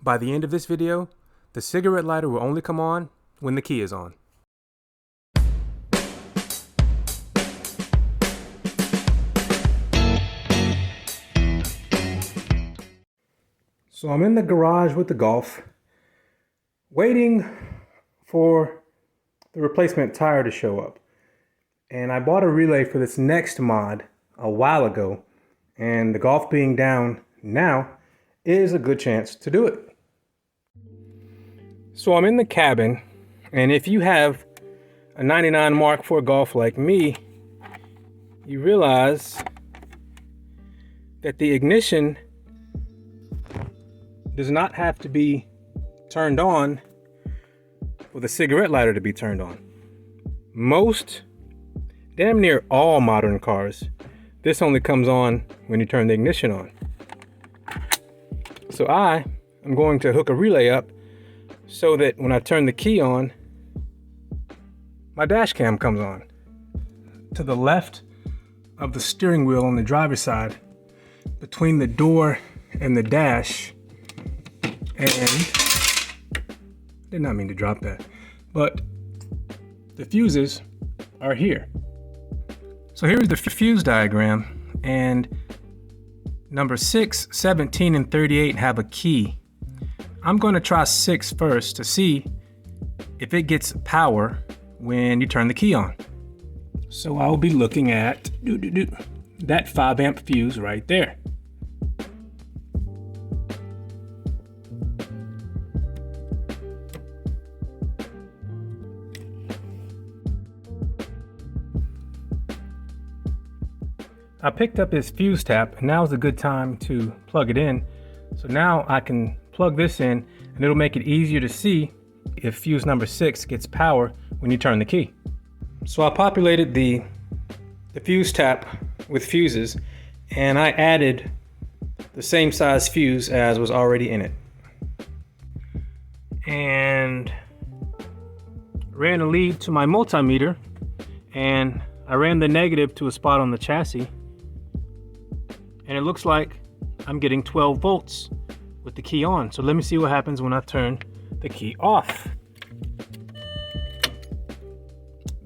By the end of this video, the cigarette lighter will only come on when the key is on. So I'm in the garage with the Golf, waiting for the replacement tire to show up. And I bought a relay for this next mod a while ago, and the Golf being down now is a good chance to do it. So I'm in the cabin, and if you have a 99 Mark IV Golf like me, you realize that the ignition does not have to be turned on for the cigarette lighter to be turned on. Most, damn near all modern cars, this only comes on when you turn the ignition on. So I am going to hook a relay up so that when I turn the key on, my dash cam comes on. To the left of the steering wheel on the driver's side, between the door and the dash, and did not mean to drop that, but the fuses are here. So here's the fuse diagram, and number 6, 17, and 38 have a key. I'm going to try 6 first to see if it gets power when you turn the key on. So I'll be looking at that 5 amp fuse right there. I picked up his fuse tap, and now's a good time to plug it in. So now I can plug this in, and it'll make it easier to see if fuse number 6 gets power when you turn the key. So I populated the fuse tap with fuses, and I added the same size fuse as was already in it. And ran a lead to my multimeter, and I ran the negative to a spot on the chassis. And it looks like I'm getting 12 volts with the key on. So let me see what happens when I turn the key off.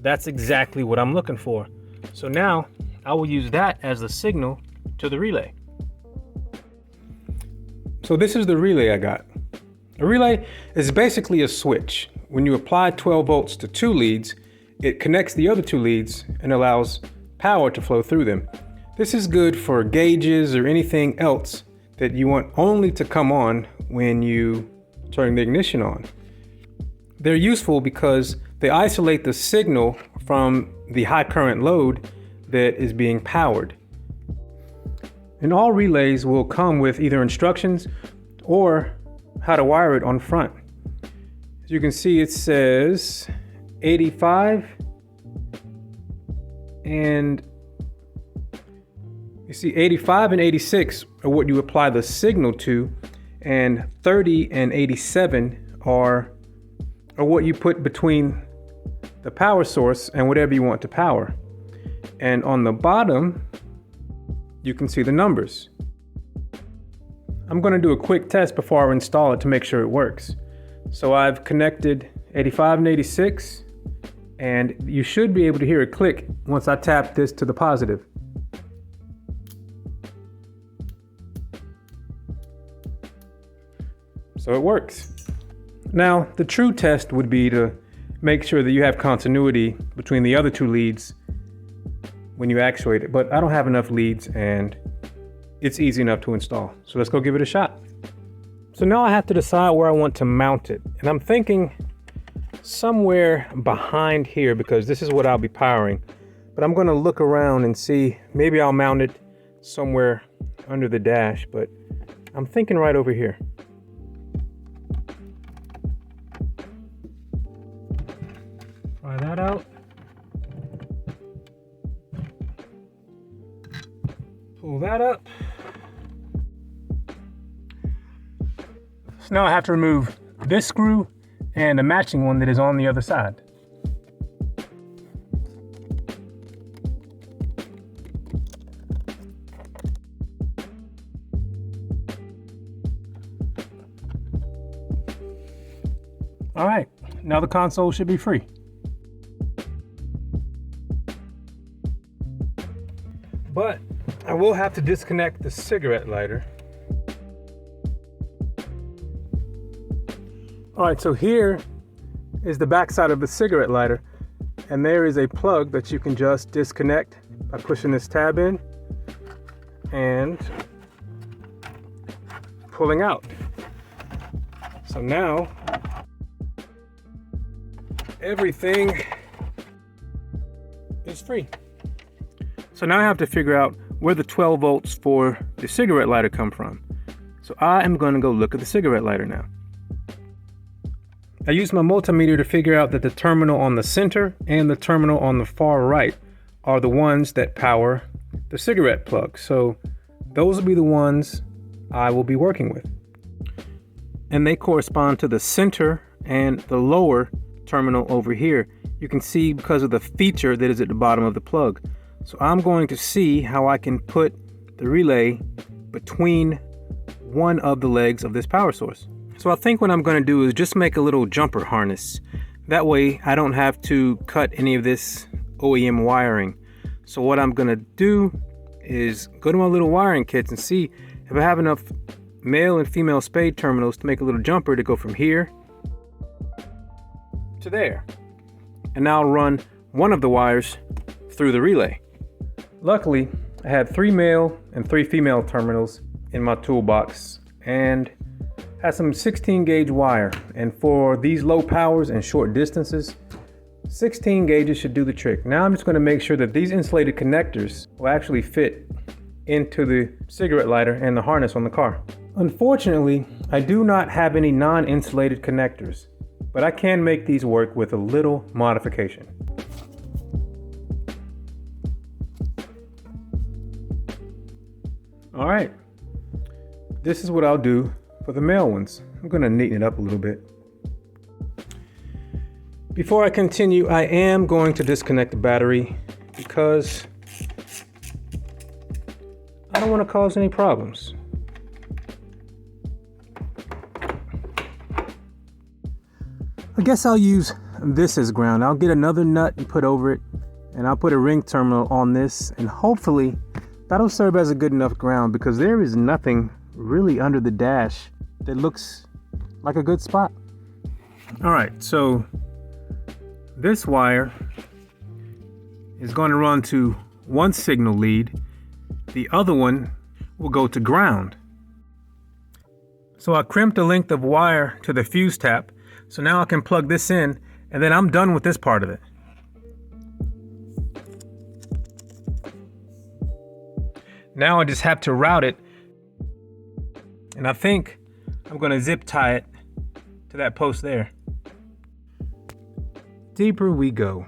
That's exactly what I'm looking for. So now I will use that as the signal to the relay. So this is the relay I got. A relay is basically a switch. When you apply 12 volts to 2 leads, it connects the other 2 leads and allows power to flow through them. This is good for gauges or anything else that you want only to come on when you turn the ignition on. They're useful because they isolate the signal from the high current load that is being powered. And all relays will come with either instructions or how to wire it on front. As you can see, it says 85 and you see 85 and 86 are what you apply the signal to, and 30 and 87 are what you put between the power source and whatever you want to power. And on the bottom, you can see the numbers. I'm going to do a quick test before I install it to make sure it works. So I've connected 85 and 86, and you should be able to hear a click once I tap this to the positive. So it works. Now, the true test would be to make sure that you have continuity between the other 2 leads when you actuate it, but I don't have enough leads and it's easy enough to install. So let's go give it a shot. So now I have to decide where I want to mount it. And I'm thinking somewhere behind here because this is what I'll be powering. But I'm gonna look around and see, maybe I'll mount it somewhere under the dash, but I'm thinking right over here. Try that out. Pull that up. So now I have to remove this screw and a matching one that is on the other side. All right, now the console should be free. But I will have to disconnect the cigarette lighter. All right, so here is the back side of the cigarette lighter, and there is a plug that you can just disconnect by pushing this tab in and pulling out. So now everything is free. So now I have to figure out where the 12 volts for the cigarette lighter come from. So I am going to go look at the cigarette lighter now. I used my multimeter to figure out that the terminal on the center and the terminal on the far right are the ones that power the cigarette plug. So those will be the ones I will be working with. And they correspond to the center and the lower terminal over here. You can see because of the feature that is at the bottom of the plug. So I'm going to see how I can put the relay between one of the legs of this power source. So I think what I'm going to do is just make a little jumper harness. That way I don't have to cut any of this OEM wiring. So what I'm going to do is go to my little wiring kits and see if I have enough male and female spade terminals to make a little jumper to go from here to there. And now I'll run one of the wires through the relay. Luckily, I had 3 male and 3 female terminals in my toolbox and had some 16 gauge wire. And for these low powers and short distances, 16 gauges should do the trick. Now I'm just going to make sure that these insulated connectors will actually fit into the cigarette lighter and the harness on the car. Unfortunately, I do not have any non-insulated connectors, but I can make these work with a little modification. All right, this is what I'll do for the male ones. I'm going to neaten it up a little bit. Before I continue, I am going to disconnect the battery because I don't want to cause any problems. I guess I'll use this as ground. I'll get another nut and put over it, and I'll put a ring terminal on this, and hopefully that'll serve as a good enough ground because there is nothing really under the dash that looks like a good spot. All right, so this wire is going to run to one signal lead. The other one will go to ground. So I crimped the length of wire to the fuse tap. So now I can plug this in and then I'm done with this part of it. Now I just have to route it. And I think I'm going to zip tie it to that post there. Deeper we go.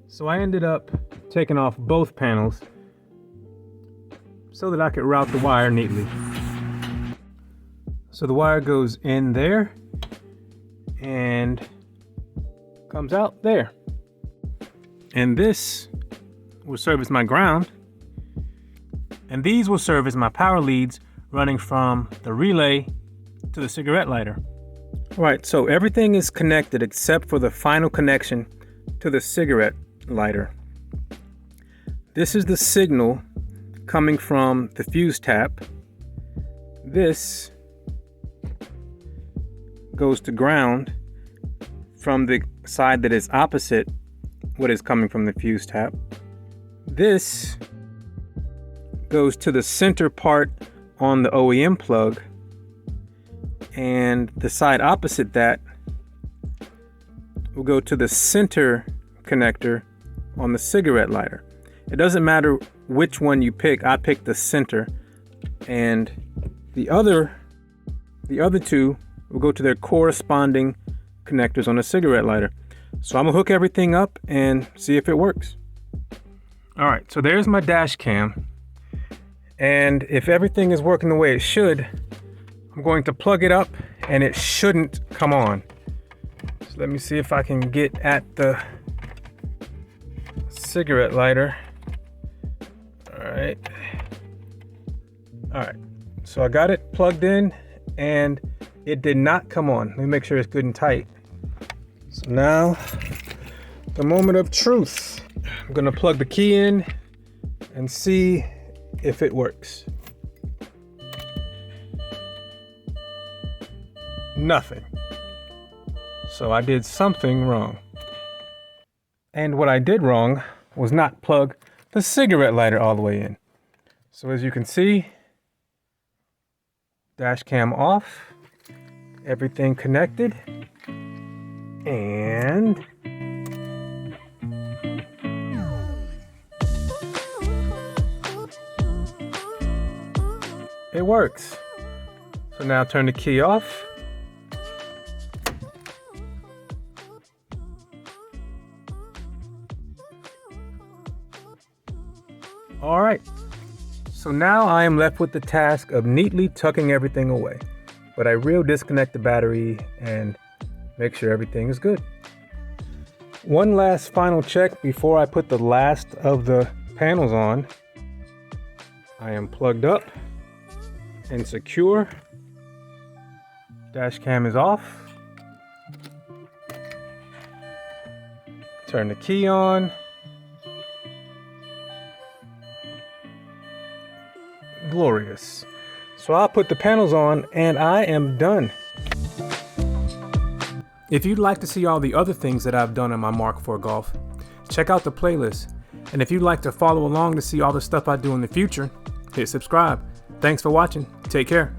So I ended up taking off both panels so that I could route the wire neatly. So the wire goes in there and comes out there. And this will serve as my ground. And these will serve as my power leads running from the relay to the cigarette lighter. All right, so everything is connected except for the final connection to the cigarette lighter. This is the signal coming from the fuse tap. This goes to ground from the side that is opposite what is coming from the fuse tap. This goes to the center part on the OEM plug, and the side opposite that will go to the center connector on the cigarette lighter. It doesn't matter which one you pick. I picked the center, and the other two will go to their corresponding connectors on the cigarette lighter. So I'm gonna hook everything up and see if it works. All right, so there's my dash cam. And if everything is working the way it should, I'm going to plug it up and it shouldn't come on. So let me see if I can get at the cigarette lighter. All right. So I got it plugged in and it did not come on. Let me make sure it's good and tight. So now, the moment of truth. I'm gonna plug the key in and see if it works. Nothing. So I did something wrong. And what I did wrong was not plug the cigarette lighter all the way in. So as you can see, dash cam off, everything connected, and it works. So now turn the key off. All right, so now I am left with the task of neatly tucking everything away, but I will disconnect the battery and make sure everything is good. One last final check before I put the last of the panels on. I am plugged up and secure. Dash cam is off. Turn the key on. Glorious. So I'll put the panels on and I am done. If you'd like to see all the other things that I've done on my Mark IV Golf, check out the playlist. And if you'd like to follow along to see all the stuff I do in the future, hit subscribe. Thanks for watching. Take care.